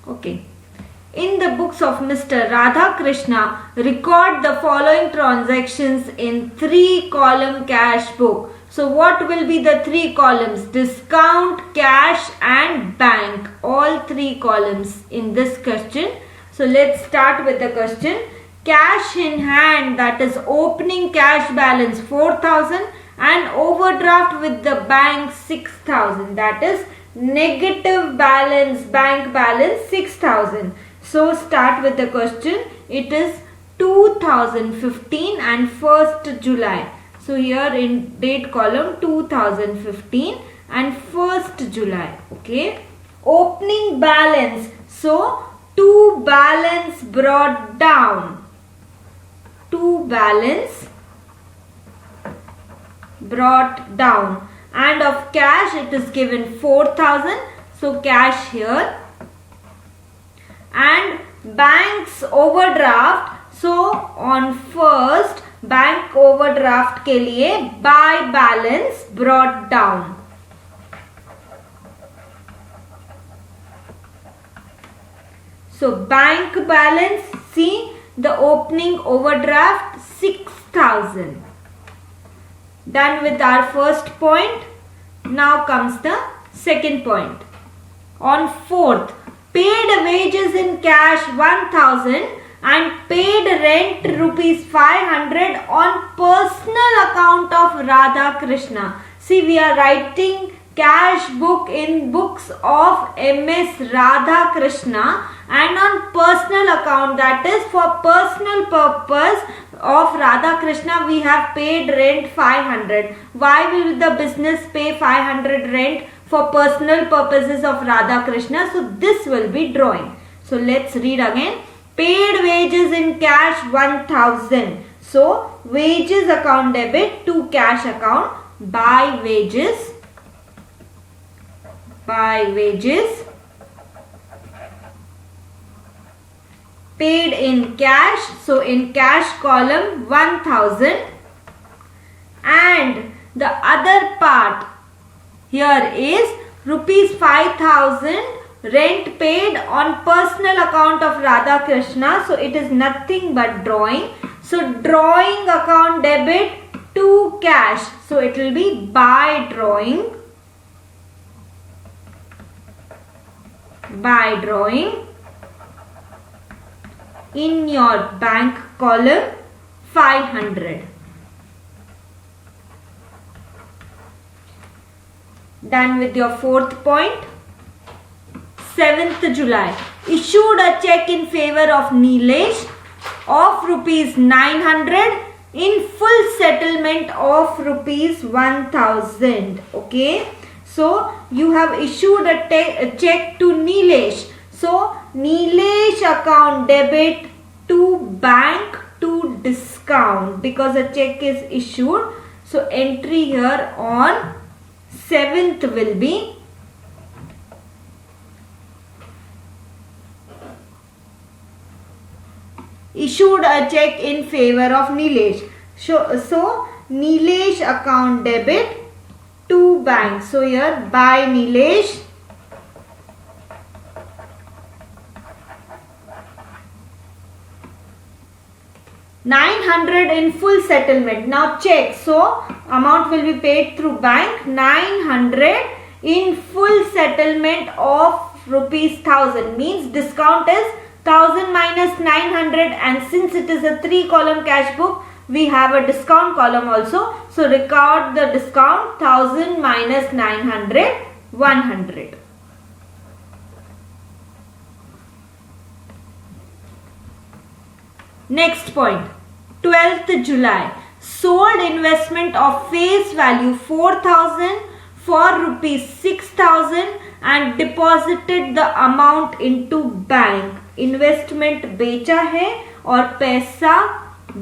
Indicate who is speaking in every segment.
Speaker 1: Okay. In the books of Mr. Radhakrishna, record the following transactions in 3-column cash book. So what will be the 3 columns? Discount, cash and bank. All 3 columns in this question. So let's start with the question. Cash in hand, that is opening cash balance 4,000 and overdraft with the bank 6,000. That is negative balance, bank balance 6,000. So start with the question. It is 2015 and 1st July. So here in date column 2015 and 1st July. Okay. Opening balance. So to balance brought down. To balance brought down. And of cash it is given 4,000. So cash here. And bank's overdraft. So on first bank overdraft के लिए by balance brought down. So bank balance, see the opening overdraft 6,000. Done with our first point. Now comes the second point. On 4th, paid wages in cash 1,000 and paid rent rupees 500 on personal account of Radhakrishna. See, we are writing cash book in books of MS Radhakrishna and on personal account, that is for personal purpose of Radhakrishna, we have paid rent 500. Why will the business pay 500 rent? For personal purposes of Radhakrishna. So this will be drawing. So let's read again. Paid wages in cash 1,000. So wages account debit to cash account by wages. By wages. Paid in cash. So in cash column 1,000. And the other part here is rupees 5,000 rent paid on personal account of Radhakrishna. So it is nothing but drawing. So drawing account debit to cash. So it will be by drawing. By drawing. In your bank column 500. Done with your 4th point. 7th July. Issued a check in favor of Nilesh of rupees 900 in full settlement of rupees 1,000. Okay. So you have issued a check to Nilesh. So Nilesh account debit to bank to discount because a check is issued. So entry here on 7th will be issued a check in favor of Nilesh. So Nilesh account debit to bank. So here by Nilesh. $900 in full settlement. Now check. So amount will be paid through bank. 900 in full settlement of rupees 1,000 means discount is 1,000 minus 900, and since it is a 3-column cash book, we have a discount column also. So record the discount 1,000 minus 900, 100. Next point. 12th July. Sold investment of face value 4,000 for rupees 6,000 and deposited the amount into bank. Investment बेचा है और पैसा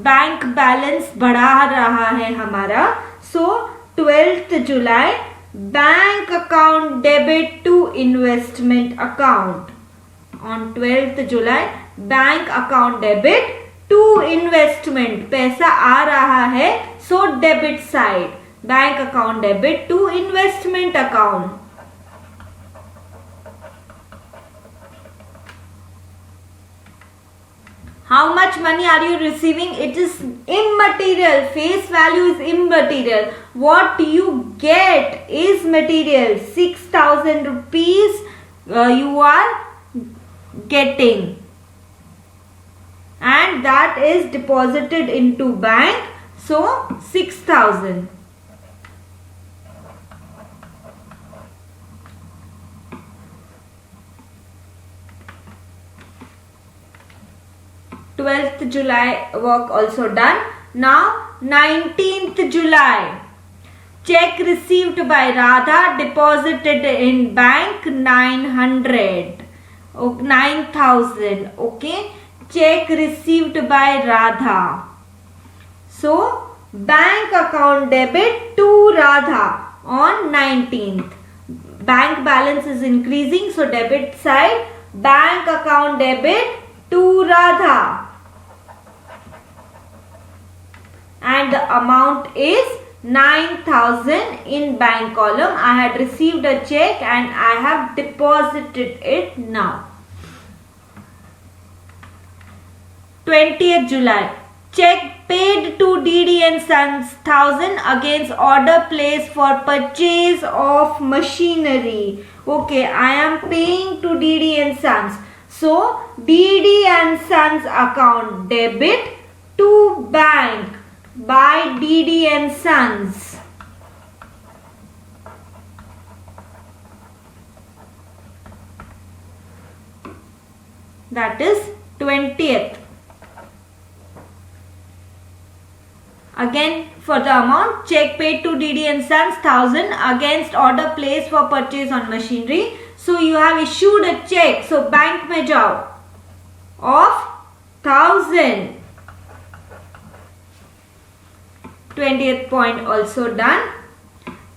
Speaker 1: bank balance बढ़ा रहा है हमारा. So 12th July bank account debit to investment account. On 12th July bank account debit to investment. पैसा आ रहा है so debit side. Bank account debit to investment account. How much money are you receiving? It is immaterial. Face value is immaterial. What you get is material. 6,000 rupees you are getting. And that is deposited into bank. So 6,000. July work also done. Now 19th July. Check received by Radha, deposited in bank 900. 9,000. Okay. Check received by Radha. So bank account debit to Radha on 19th. Bank balance is increasing, so debit side, bank account debit to Radha. And the amount is 9,000 in bank column. I had received a check and I have deposited it now. 20th July. Check paid to DD and Sons 1,000 against order placed for purchase of machinery. Okay, I am paying to DD and Sons. So, DD and Sons account debit to bank by DD and Sons. That is 20th. Again, for the amount, check paid to DD and Sons 1,000 against order placed for purchase on machinery. So you have issued a check. So bank mein jao of 1,000. 20th point also done.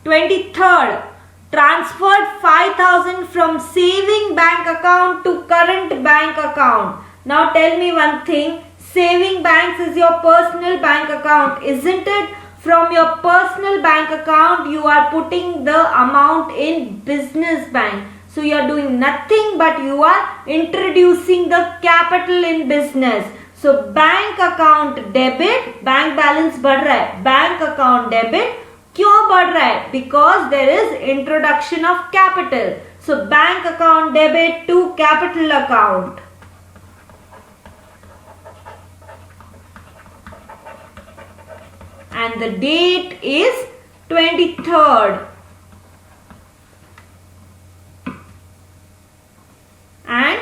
Speaker 1: 23rd, transferred 5,000 from saving bank account to current bank account. Now tell me one thing. Saving banks is your personal bank account, isn't it? From your personal bank account, you are putting the amount in business bank. So you are doing nothing but you are introducing the capital in business. So bank account debit, bank balance बढ़ रहा है, bank account debit क्यों बढ़ रहा है? Because there is introduction of capital. So bank account debit to capital account. And the date is 23rd. And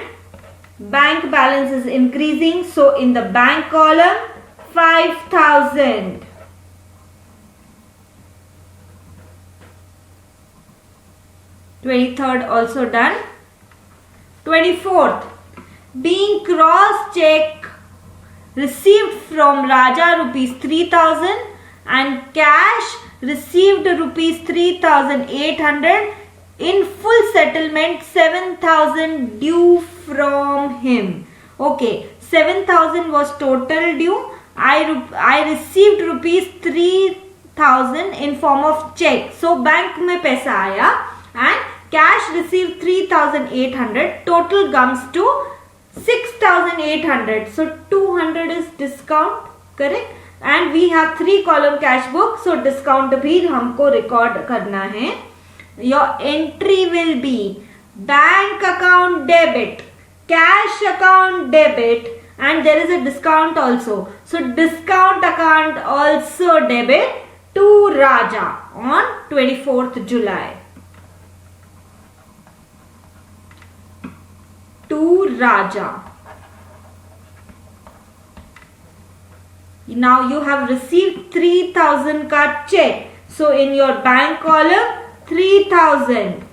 Speaker 1: bank balance is increasing. So in the bank column, 5,000. (23rd) also done. 24th. Being cross-check received from Raja rupees 3,000 and cash received rupees 3,800 in full settlement 7,000 due from him. Okay, 7,000 was total due. I received rupees 3,000 in form of check. So bank में पैसा आया and cash received 3,800. Total comes to 6,800. So 200 is discount, correct? And we have 3 column cash book. So discount भी हमको record करना है. Your entry will be bank account debit, cash account debit, and there is a discount also. So discount account also debit to Raja on 24th July. To Raja. Now you have received 3,000 ka check. So in your bank column 3,000.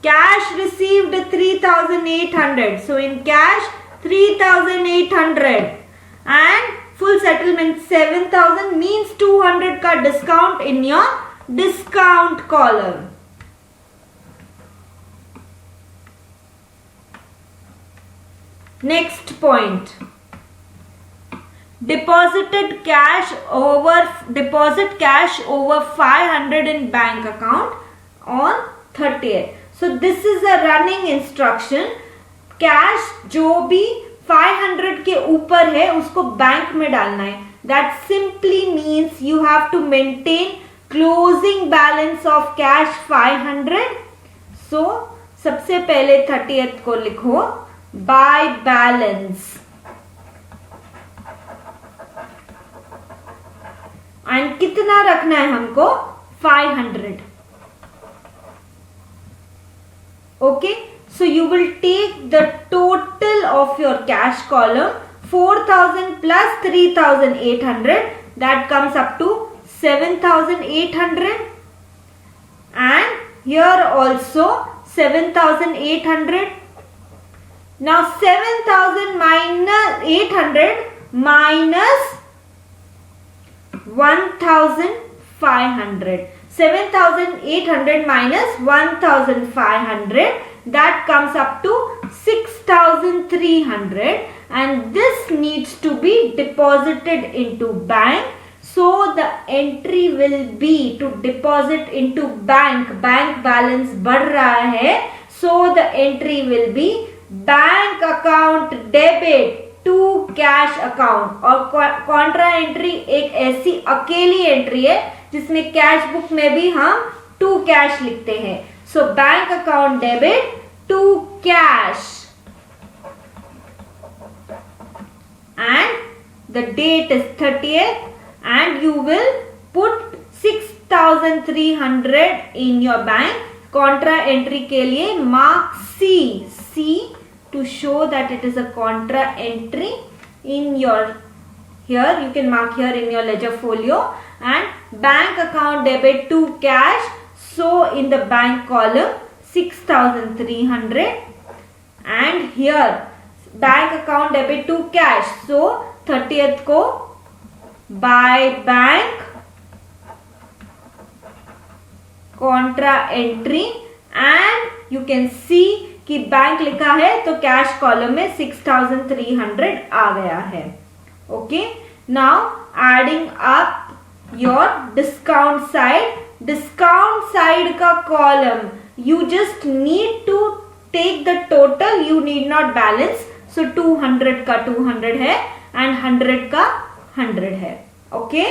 Speaker 1: Cash received 3,800. So in cash 3,800. And full settlement 7,000 means 200 ka discount in your discount column. Next point. Deposit cash over 500 in bank account on 30th. So this is a running instruction. Cash जो भी 500 के ऊपर है उसको bank में डालना है. That simply means you have to maintain closing balance of cash 500. So सबसे पहले 30th को लिखो by balance and कितना रखना है हमको 500. Okay, so you will take the total of your cash column 4,000 plus 3,800, that comes up to 7,800, and here also 7,800. Now 7,000 minus 800 minus 1,500. 7,800 minus 1,500, that comes up to 6,300, and this needs to be deposited into bank. So the entry will be to deposit into bank. Bank balance बढ़ रहा है, so the entry will be bank account debit to cash account. और contra entry एक ऐसी अकेली entry है जिसमें cash book में भी हम टू कैश लिखते हैं. So bank account debit to cash and the date is 30th, and you will put 6,300 in your bank. Contra entry के लिए mark C to show that it is a contra entry in your, here you can mark here in your ledger folio, and bank account debit to cash. So in the bank column 6,300, and here bank account debit to cash. So 30th को by bank contra entry, and you can see कि bank लिखा है तो cash column में 6,300 आ गया है. Okay, now adding up your discount side. Discount side का column you just need to take the total, you need not balance. So 200 का 200 है एंड 100 का 100 है. Okay,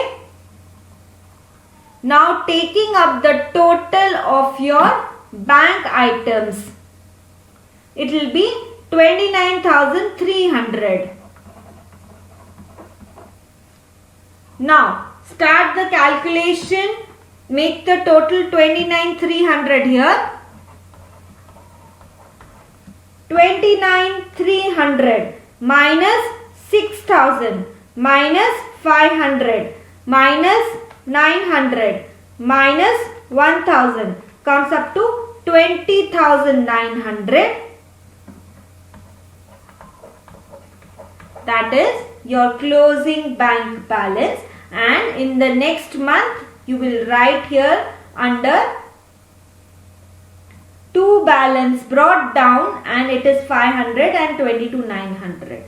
Speaker 1: now taking up the total of your bank items, it will be 29,300. Now start the calculation. Make the total 29,300 here. 29,300 minus 6,000 minus 500 minus 900 minus 1,000 comes up to 20,900. That is your closing bank balance, and in the next month you will write here under to balance brought down, and it is 500 and 22,900.